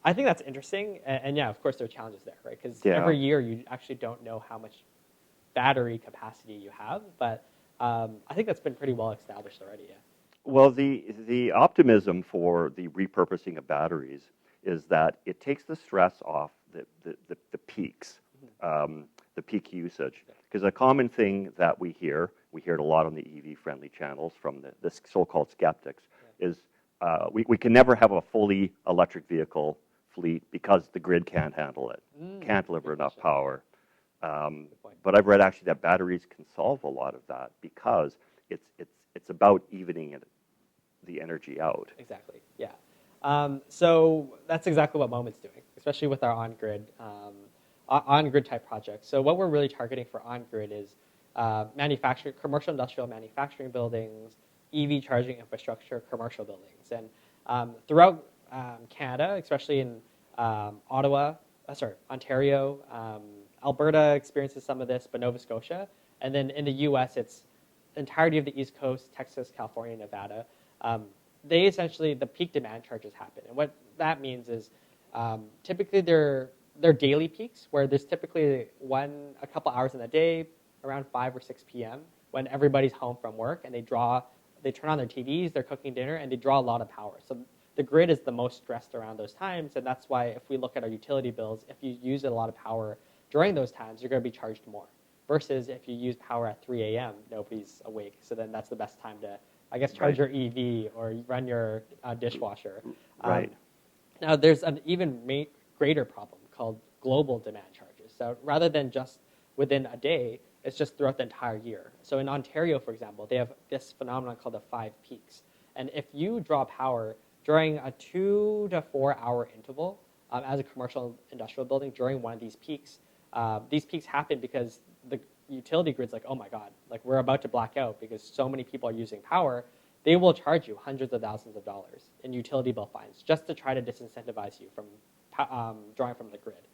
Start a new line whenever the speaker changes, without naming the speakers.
I think that's interesting, and yeah, of course there are challenges there, right? Because
Yeah.
every year you actually don't know how much battery capacity you have, but I think that's been pretty well established already. Yeah.
Well, the optimism for the repurposing of batteries is that it takes the stress off the peaks, the peak usage. Because a common thing that we hear it a lot on the EV-friendly channels from the so-called skeptics, is we can never have a fully electric vehicle fleet because the grid can't handle it, can't deliver enough power. But I've read actually that batteries can solve a lot of that because it's about evening the energy out.
Exactly. Yeah. So that's exactly what Moment's doing, especially with our on-grid type projects. So what we're really targeting for on-grid is manufacturing, commercial industrial manufacturing buildings, EV charging infrastructure, commercial buildings, and throughout Canada, especially in Ontario, Alberta experiences some of this, but Nova Scotia, and then in the U.S. it's the entirety of the East Coast, Texas, California, Nevada. They essentially, the peak demand charges happen. And what that means is typically they're daily peaks where there's typically a couple hours in the day around 5 or 6 p.m. when everybody's home from work and they turn on their TVs, they're cooking dinner, and they draw a lot of power. So the grid is the most stressed around those times, and that's why if we look at our utility bills, if you use a lot of power during those times, you're going to be charged more. Versus if you use power at 3 a.m., nobody's awake. So then that's the best time to, I guess, charge your EV or run your dishwasher.
Right.
Now, there's an even greater problem called global demand charges. So rather than just within a day, it's just throughout the entire year. So in Ontario, for example, they have this phenomenon called the 5 peaks. And if you draw power during a 2 to 4 hour interval as a commercial industrial building during one of these peaks happen because the utility grid's like, oh my God, like we're about to black out because so many people are using power. They will charge you hundreds of thousands of dollars in utility bill fines just to try to disincentivize you from drawing from the grid.